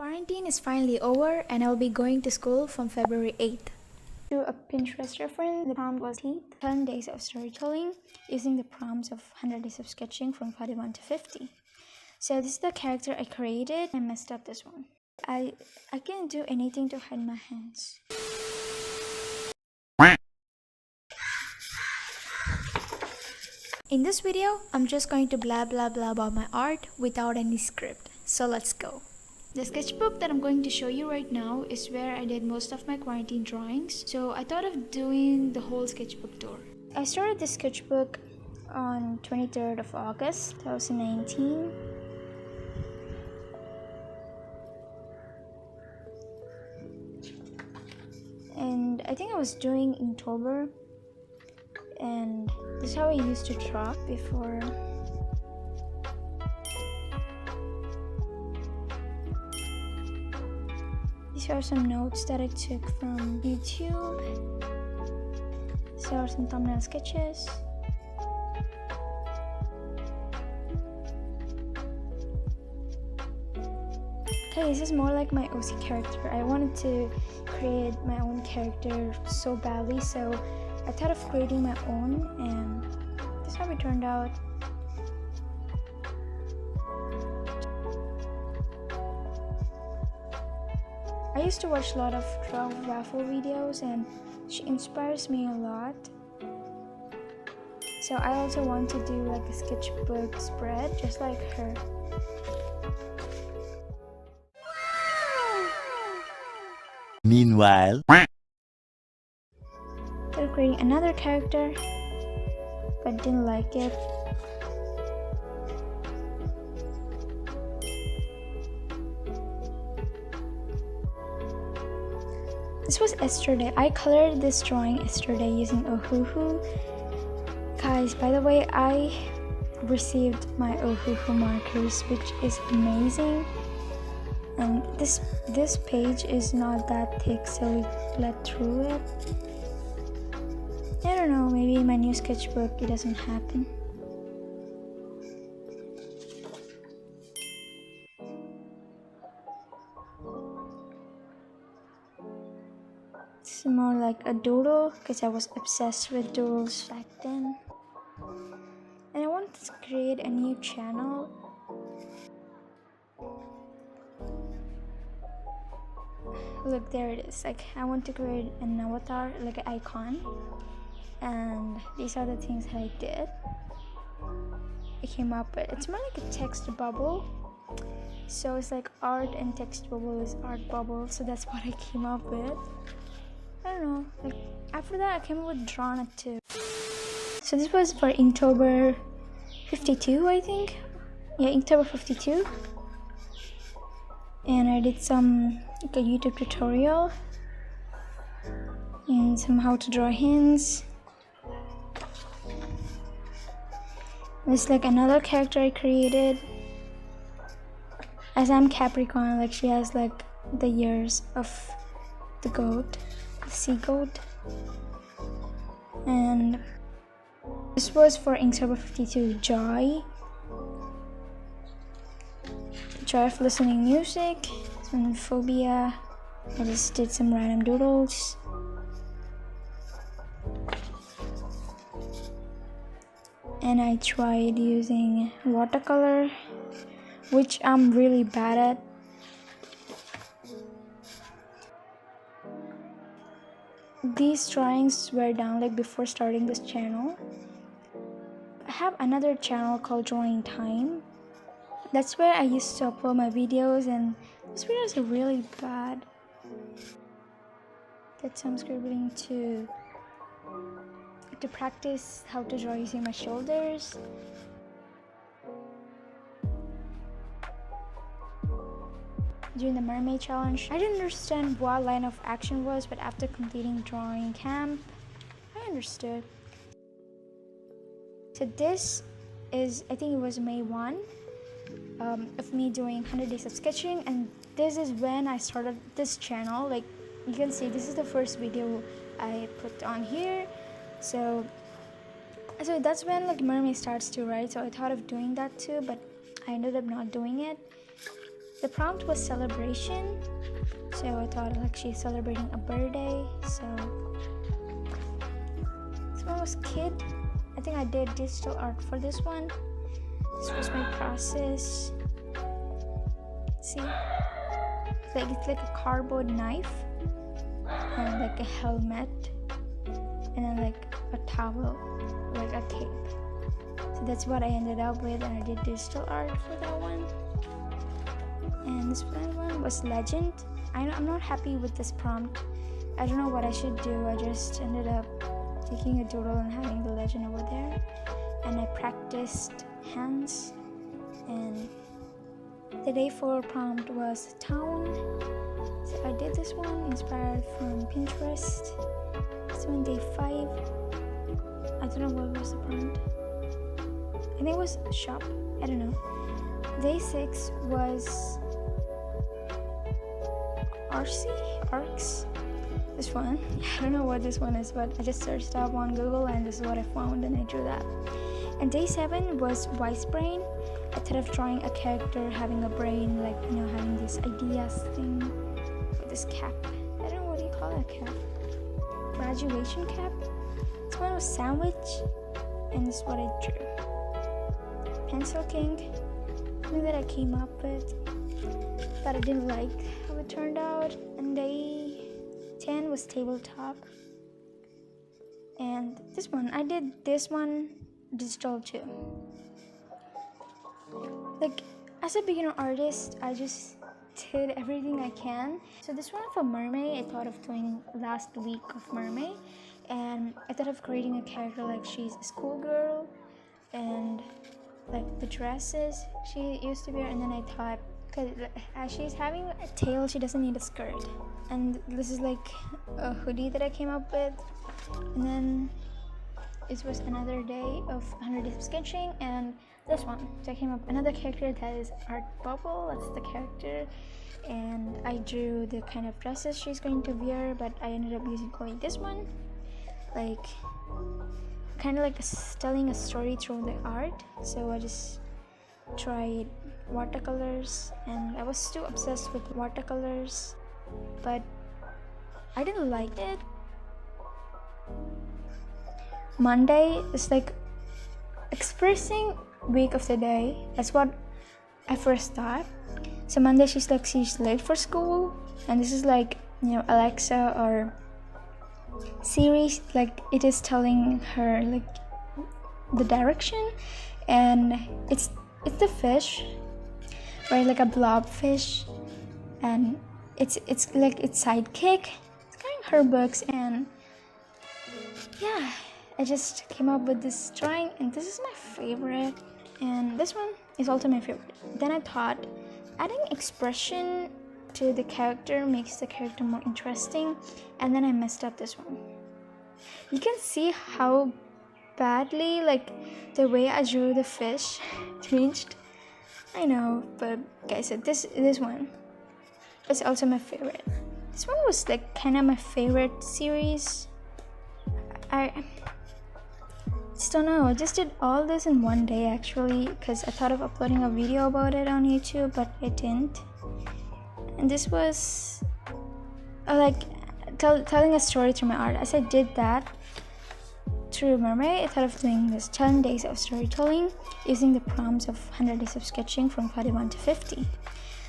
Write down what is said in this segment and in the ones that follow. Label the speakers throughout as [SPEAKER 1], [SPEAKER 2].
[SPEAKER 1] Quarantine is finally over and I'll be going to school from February 8th. To a Pinterest reference, the prompt was 10 days of storytelling using the prompts of 100 days of sketching from 41 to 50. So this is the character I created. I messed up this one. I can't do anything to hide my hands. In this video, I'm just going to blah blah blah about my art without any script. So let's go. The sketchbook that I'm going to show you right now is where I did most of my quarantine drawings. So I thought of doing the whole sketchbook tour. I started this sketchbook on 23rd of August 2019. And I think I was doing Inktober. And this is how I used to draw before. These are some notes that I took from YouTube. These are some thumbnail sketches. Okay, this is more like my OC character. I wanted to create my own character so badly, so I thought of creating my own, and this is how it turned out. I used to watch a lot of Raffle videos and she inspires me a lot. So I also want to do like a sketchbook spread just like her.
[SPEAKER 2] Meanwhile,
[SPEAKER 1] Started creating another character, but didn't like it. This was yesterday. I colored this drawing yesterday using Ohuhu. Guys, by the way, I received my Ohuhu markers, which is amazing. And this page is not that thick, so we bled through it. I don't know, maybe in my new sketchbook it doesn't happen. It's more like a doodle because I was obsessed with doodles back then. And I wanted to create a new channel. Look, there it is. Like, I want to create an avatar, like an icon. And these are the things that I did. I came up with. It's more like a text bubble. So it's like art and text bubble is ArtBubble. So that's what I came up with. I don't know. Like after that, I came up with Drawn too. So this was for Inktober 52, I think. Yeah, Inktober 52. And I did some like a YouTube tutorial and some how to draw hints. There's like another character I created. As I'm Capricorn, like she has like the years of the goat, the sea goat. And this was for Inktober 52, Joy of listening music, some phobia. I just did some random doodles. And I tried using watercolor, which I'm really bad at. These drawings were done like before starting this channel. I have another channel called Drawing Time. That's where I used to upload my videos, and those videos are really bad. Did some scribbling to practice how to draw using my shoulders. During the MERMAY challenge, I didn't understand what line of action was, but after completing drawing camp, I understood. So this is, I think it was May 1 of me doing 100 days of sketching, and this is when I started this channel. Like you can see, this is the first video I put on here. So that's when like MERMAY starts too, right? So I thought of doing that too, but I ended up not doing it. the prompt was celebration, so I thought like she's celebrating a birthday. So this one was kid. I think I did digital art for this one. This was my process. See, it's like a cardboard knife and like a helmet and then like a towel, like a cape. So that's what I ended up with, and I did digital art for that one. And this one was legend. I'm not happy with this prompt. I don't know what I should do. I just ended up taking a doodle and having the legend over there, and I practiced hands. And the day 4 prompt was town, so I did this one inspired from Pinterest. This one day 5, I don't know what was the prompt. I think it was shop, I don't know. Day 6 was arcs. This one, I don't know what this one is, but I just searched up on Google and this is what I found and I drew that. And day 7 was wise brain. I thought of drawing a character having a brain, like, you know, having this ideas thing with this cap. I don't know what do you call that cap? Graduation cap. This one was sandwich, and this is what I drew. Pencil king, something that I came up with, but I didn't like how it turned out. And day 10 was tabletop, and this one I did this one digital too. Like, as a beginner artist, I just did everything I can. So this one for Mermay, I thought of doing last week of Mermay, and I thought of creating a character like she's a schoolgirl and like the dresses she used to wear. And then I thought, because as she's having a tail, she doesn't need a skirt. And this is like a hoodie that I came up with. And then it was another day of 100 days of sketching, and this one, so I came up another character that is ArtBubble. That's the character, and I drew the kind of dresses she's going to wear, but I ended up using only this one, like kind of like telling a story through the art. So I just tried watercolors, and I was too obsessed with watercolors, but I didn't like it. Monday is like expressing week of the day. That's what I first thought. So Monday she's late for school, and this is like, you know, Alexa or Siri, like it is telling her like the direction, and it's the fish, right, like a blob fish, and it's like its sidekick. It's carrying her books, and yeah, I just came up with this drawing, and this is my favorite, and this one is also my favorite. Then I thought adding expression to the character makes the character more interesting, and then I messed up this one. You can see how badly like the way I drew the fish changed. I know, but guys, so this one is also my favorite. This one was like kind of my favorite series. I just don't know, I just did all this in one day actually, because I thought of uploading a video about it on YouTube, but I didn't. And this was like telling a story through my art. As I did that through Mermay, I thought of doing this 10 days of storytelling using the prompts of 100 days of sketching from 41 to 50.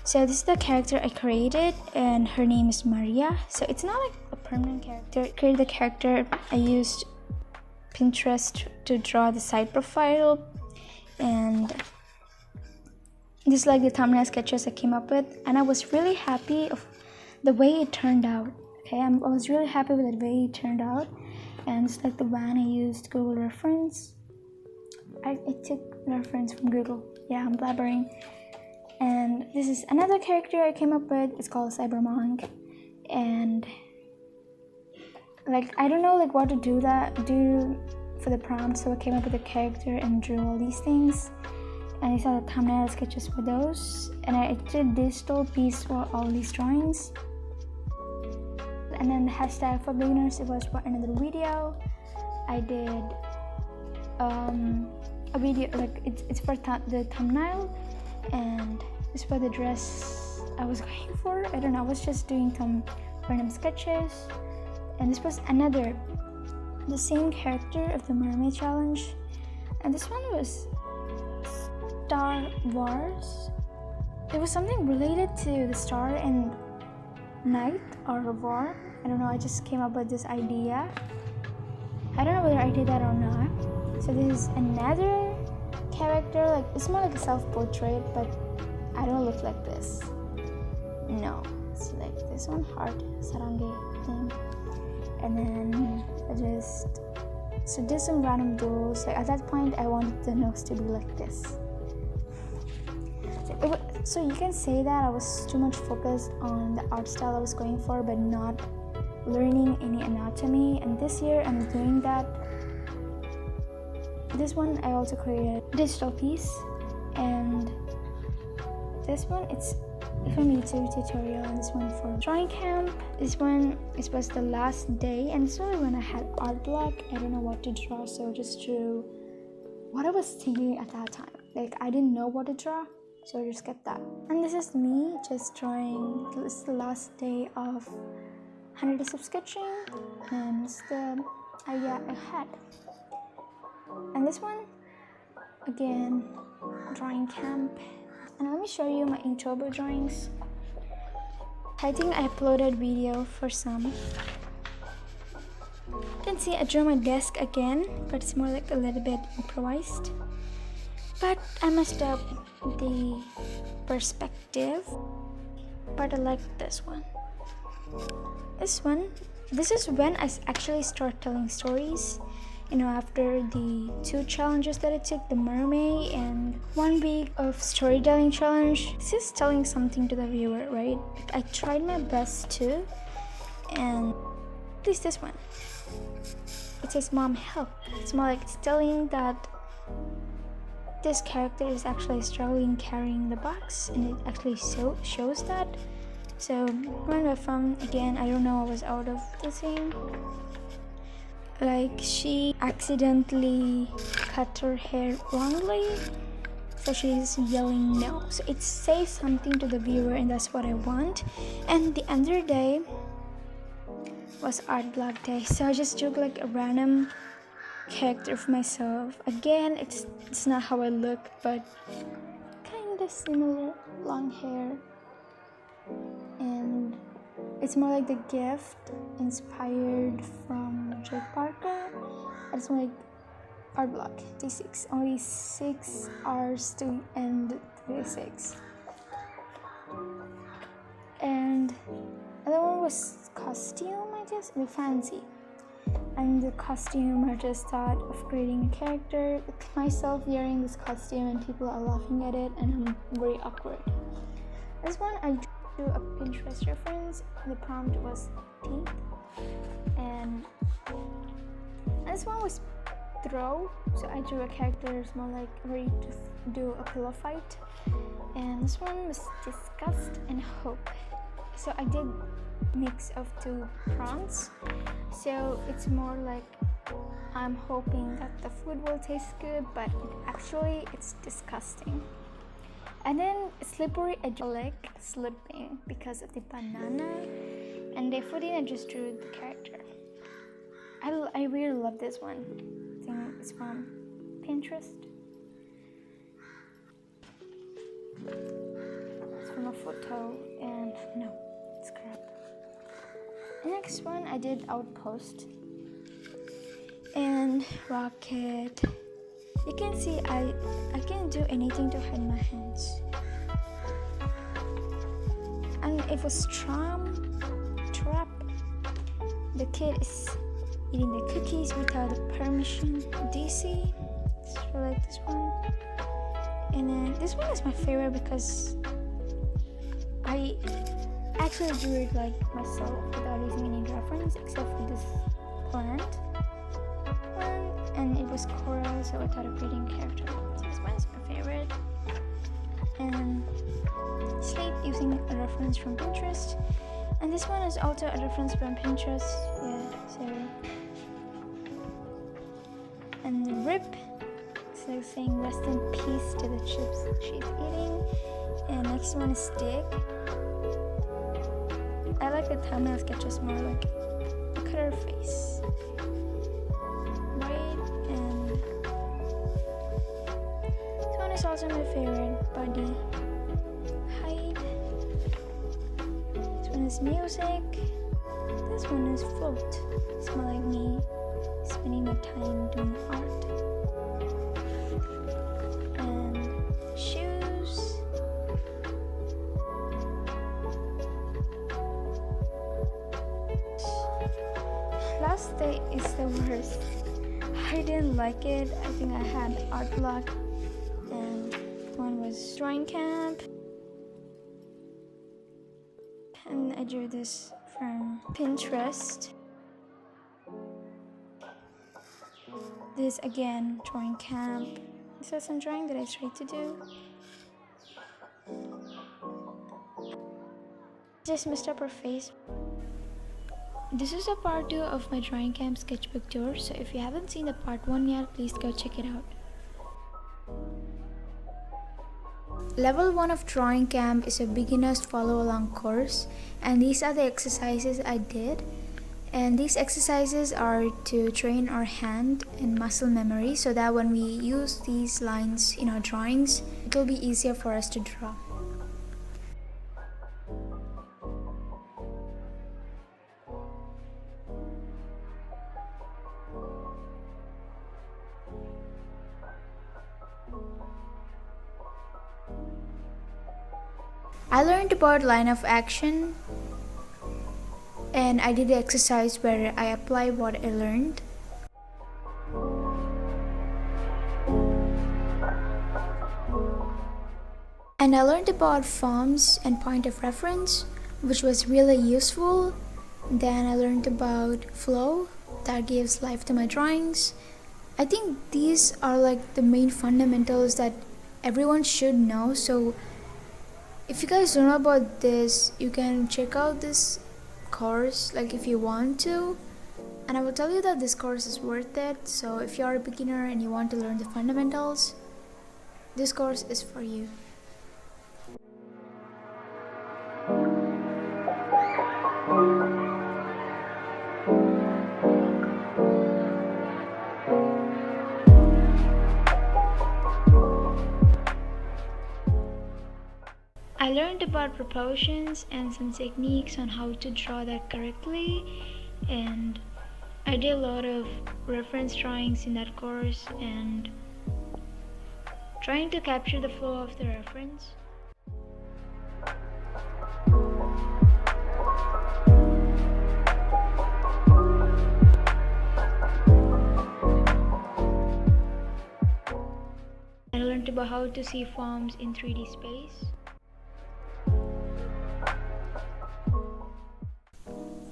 [SPEAKER 1] So this is the character I created, and her name is Maria. So it's not like a permanent character. I created the character. I used Pinterest to draw the side profile, and this is like the thumbnail sketches I came up with, and I was really happy of the way it turned out. Okay, I was really happy with the way it turned out, and it's like the van I used Google reference. I took reference from Google. Yeah, I'm blabbering. And this is another character I came up with. It's called Cybermonk, and like I don't know like what to do for the prompt, so I came up with a character and drew all these things, and these are the thumbnail sketches for those, and I did digital piece for all these drawings. And then the hashtag for beginners, it was for another video. I did a video like it's for the thumbnail, and it's for the dress I was going for. I don't know, I was just doing some random sketches, and this was the same character of the Mermaid challenge, and this one was Star Wars. It was something related to the star and night or war. I don't know, I just came up with this idea. I don't know whether I did that or not. So this is another character, like it's more like a self-portrait, but I don't look like this. No, it's like this one, heart, SARANYA thing. And then I just did some random doodles. Like at that point, I wanted the nose to be like this. So you can say that I was too much focused on the art style I was going for, but not learning any anatomy. And this year I'm doing that. This one I also created a digital piece, and this one it's from YouTube tutorial, and this one for drawing camp. This one was the last day, and this was when I had art block. I don't know what to draw, so I just drew what I was thinking at that time. Like I didn't know what to draw, so I just kept that. And this is me just drawing. This is the last day of 100 days of sketching, and it's the idea I had. And this one, again, drawing camp. And let me show you my Inktober drawings. I think I uploaded video for some. You can see I drew my desk again, but it's more like a little bit improvised. But I messed up the perspective, but I like this one. This is when I actually start telling stories. You know, after the 2 challenges that I took, the MERMAY and 1 week of storytelling challenge, this is telling something to the viewer, right? I tried my best to, and at least this one. It says, "Mom, help." It's more like it's telling that this character is actually struggling carrying the box, and it actually shows that. So where from, again, I don't know, I was out of the scene. Like she accidentally cut her hair wrongly, so she's yelling no. So it says something to the viewer, and that's what I want. And the other day was art block day, so I just drew like a random character for myself. Again, it's not how I look, but kind of similar, long hair. And it's more like the gift inspired from Jake Parker. It's more like art block D6, only 6 hours to end day 6. And another one was costume, I guess, the fancy. And the costume, I just thought of creating a character with myself wearing this costume, and people are laughing at it, and I'm very awkward. This one I drew a Pinterest reference. The prompt was teeth, and this one was throw. So I drew a character who's more like ready to do a pillow fight, and this one was disgust and hope. So I did mix of 2 prompts. So it's more like I'm hoping that the food will taste good, but actually it's disgusting. And then slippery edge, like slipping because of the banana, and the footing I just drew the character. I really love this one. I think it's from Pinterest. It's from a photo, and no, it's crap. The next one I did Outpost and Rocket. You can see I can't do anything to hide my hands. And it was trap. The kid is eating the cookies without permission. DC. I like this one. And then this one is my favorite because I actually drew it like myself without using any reference except for this plant one, and it was coral, so I thought of creating a character. So this one is my favorite. And sleep using a reference from Pinterest, and this one is also a reference from Pinterest. Yeah, so and rip, so saying rest in peace to the chips she's eating. And next one is stick. like the thumbnail sketches more. Like, look at her face, right? And this one is also my favorite, body height. This one is music. This one is float. It's more like me spending my time doing art. And shoes. Last day is the worst. I didn't like it. I think I had art block. And one was drawing camp. And I drew this from Pinterest. This again, drawing camp. This was some drawing that I tried to do. Just messed up her face. This is a part 2 of my drawing camp sketchbook tour, so if you haven't seen the part 1 yet, please go check it out. Level 1 of drawing camp is a beginner's follow along course, and these are the exercises I did. And these exercises are to train our hand and muscle memory so that when we use these lines in our drawings, it will be easier for us to draw. I learned about line of action, and I did the exercise where I apply what I learned. And I learned about forms and point of reference, which was really useful. Then I learned about flow, that gives life to my drawings. I think these are like the main fundamentals that everyone should know. So if you guys don't know about this, you can check out this course, like if you want to, and I will tell you that this course is worth it. So if you are a beginner and you want to learn the fundamentals, this course is for you. I learned about proportions and some techniques on how to draw that correctly, and I did a lot of reference drawings in that course and trying to capture the flow of the reference. I learned about how to see forms in 3D space.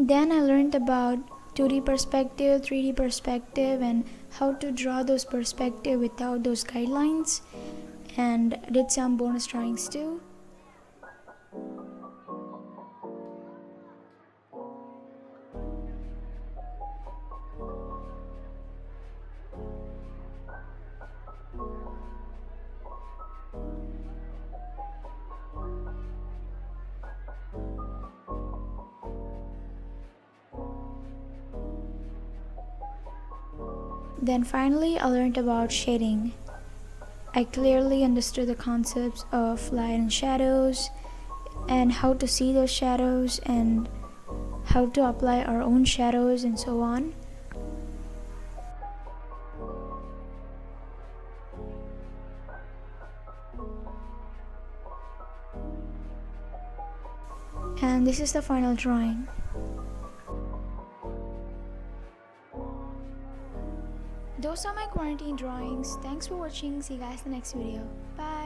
[SPEAKER 1] Then I learned about 2D perspective, 3D perspective, and how to draw those perspectives without those guidelines, and did some bonus drawings too. Then finally, I learned about shading. I clearly understood the concepts of light and shadows and how to see those shadows and how to apply our own shadows and so on. And this is the final drawing. Those are my quarantine drawings. Thanks for watching. See you guys in the next video. Bye.